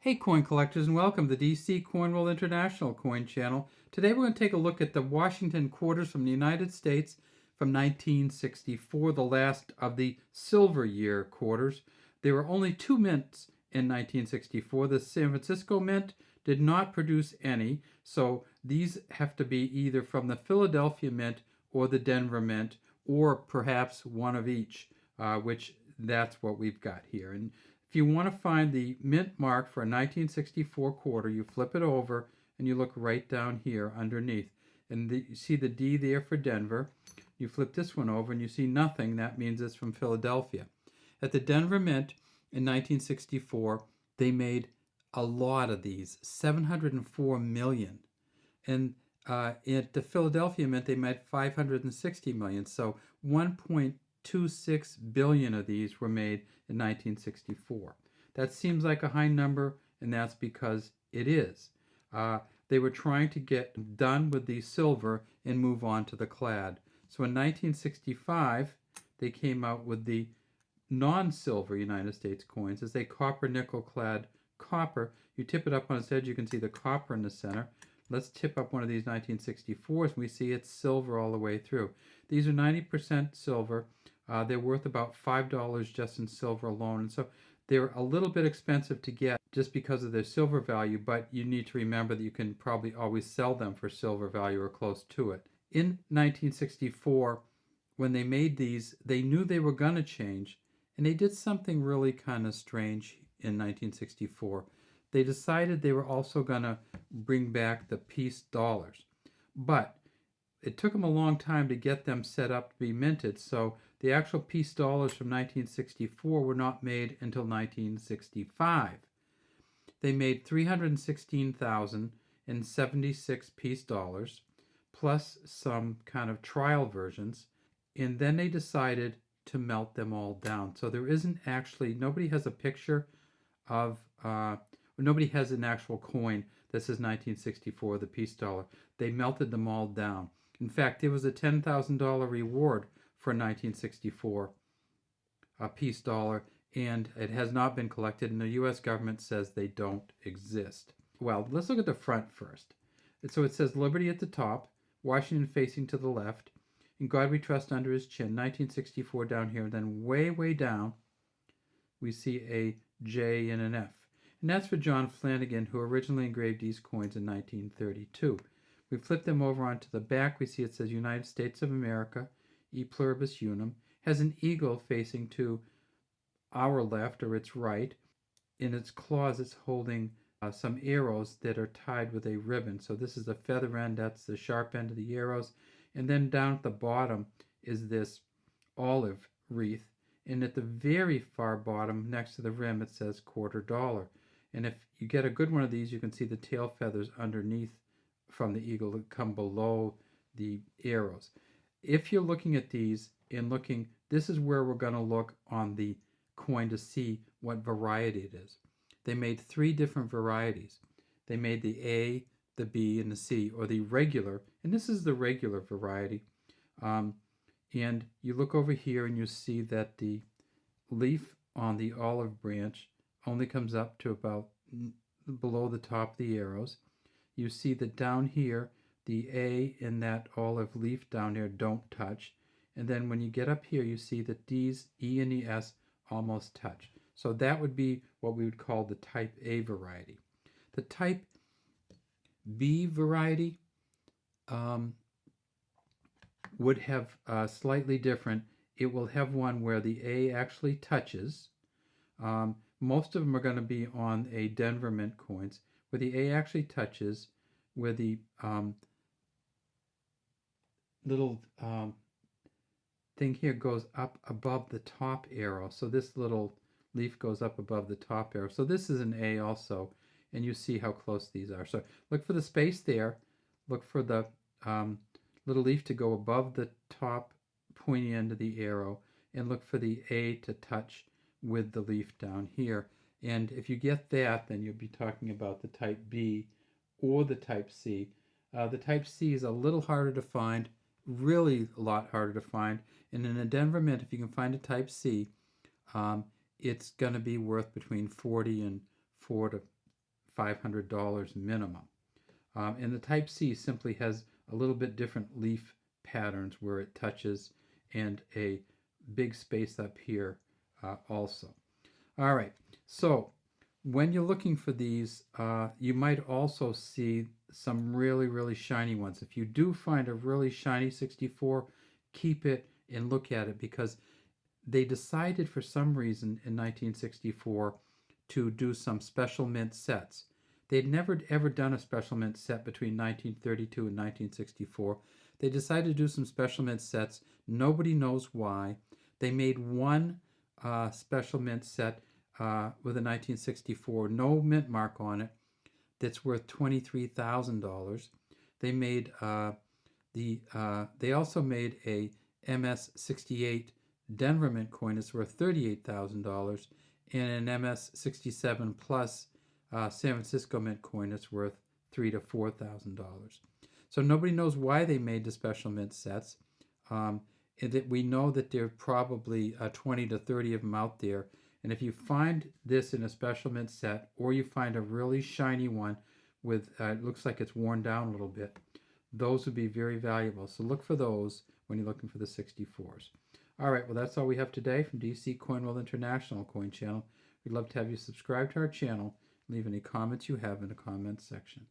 Hey coin collectors, and welcome to the DC Coin World International Coin Channel. Today we're going to take a look at the Washington quarters from the United States from 1964, the last of the silver year quarters. There were only two mints in 1964. The San Francisco Mint did not produce any, so these have to be either from the Philadelphia Mint or the Denver Mint, or perhaps one of each, which that's what we've got here. And if you want to find the mint mark for a 1964 quarter, you flip it over and you look right down here underneath. And you see the D there for Denver. You flip this one over and you see nothing. That means it's from Philadelphia. At the Denver Mint in 1964, they made a lot of these, 704 million. And at the Philadelphia Mint, they made 560 million. So 1.26 billion of these were made in 1964. That seems like a high number, and that's because it is. They were trying to get done with the silver and move on to the clad. So in 1965, they came out with the non-silver United States coins. It's a copper nickel clad copper. You tip it up on its edge, you can see the copper in the center. Let's tip up one of these 1964s, and we see it's silver all the way through. These are 90% silver. They're worth about $5 just in silver alone. And so they're a little bit expensive to get just because of their silver value, but you need to remember that you can probably always sell them for silver value or close to it. In 1964, when they made these, they knew they were going to change, and they did something really kind of strange in 1964. They decided they were also going to bring back the peace dollars. But it took them a long time to get them set up to be minted, so the actual peace dollars from 1964 were not made until 1965. They made 316,076 peace dollars, plus some kind of trial versions, and then they decided to melt them all down. So there isn't actually, nobody has a picture of, nobody has an actual coin that says 1964, the peace dollar. They melted them all down. In fact, there was a $10,000 reward for 1964 peace dollar, and it has not been collected, and the U.S. government says they don't exist. Well, let's look at the front first. So it says Liberty at the top, Washington facing to the left, In God We Trust under his chin, 1964 down here, and then way, way down, we see a J and an F. And that's for John Flanagan, who originally engraved these coins in 1932. We flip them over onto the back. We see it says United States of America, E Pluribus Unum, has an eagle facing to our left or its right. In its claws, it's holding some arrows that are tied with a ribbon. So this is the feather end, that's the sharp end of the arrows. And then down at the bottom is this olive wreath. And at the very far bottom, next to the rim, it says $quarter. And if you get a good one of these, you can see the tail feathers underneath from the eagle that come below the arrows. If you're looking at these and looking, this is where we're going to look on the coin to see what variety it is. They made three different varieties. They made the A, the B, and the C, or the regular, and this is the regular variety. And you look over here and you see that the leaf on the olive branch only comes up to about below the top of the arrows. You see that down here, the A and that olive leaf down there don't touch. And then when you get up here, you see that these E and the S almost touch. So that would be what we would call the type A variety. The type B variety would have slightly different. It will have one where the A actually touches. Most of them are going to be on a Denver Mint coins, where the A actually touches, where the little thing here goes up above the top arrow. So this little leaf goes up above the top arrow. So this is an A also, and you see how close these are. So look for the space there. Look for the little leaf to go above the top pointy end of the arrow, and look for the A to touch with the leaf down here. And if you get that, then you'll be talking about the type B or the type C. The type C is a little harder to find, really a lot harder to find. And in a Denver Mint, if you can find a type C, it's going to be worth between 40 and $4 to $500 minimum. And the Type C simply has a little bit different leaf patterns where it touches, and a big space up here also. All right, so when you're looking for these, you might also see some really, really shiny ones. If you do find a really shiny 64, keep it and look at it, because they decided for some reason in 1964 to do some special mint sets. They'd never ever done a special mint set between 1932 and 1964. They decided to do some special mint sets. Nobody knows why. They made one special mint set with a 1964, no mint mark on it, that's worth $23,000. They made they also made a MS-68 Denver Mint coin that's worth $38,000, and an MS-67 Plus San Francisco Mint coin that's worth $3,000 to $4,000. So nobody knows why they made the special mint sets. And that we know that there are probably 20 to 30 of them out there. And if you find this in a special mint set, or you find a really shiny one with it looks like it's worn down a little bit, those would be very valuable. So look for those when you're looking for the 64s. All right, well, that's all we have today from DC Coin World International Coin Channel. We'd love to have you subscribe to our channel. Leave any comments you have in the comments section.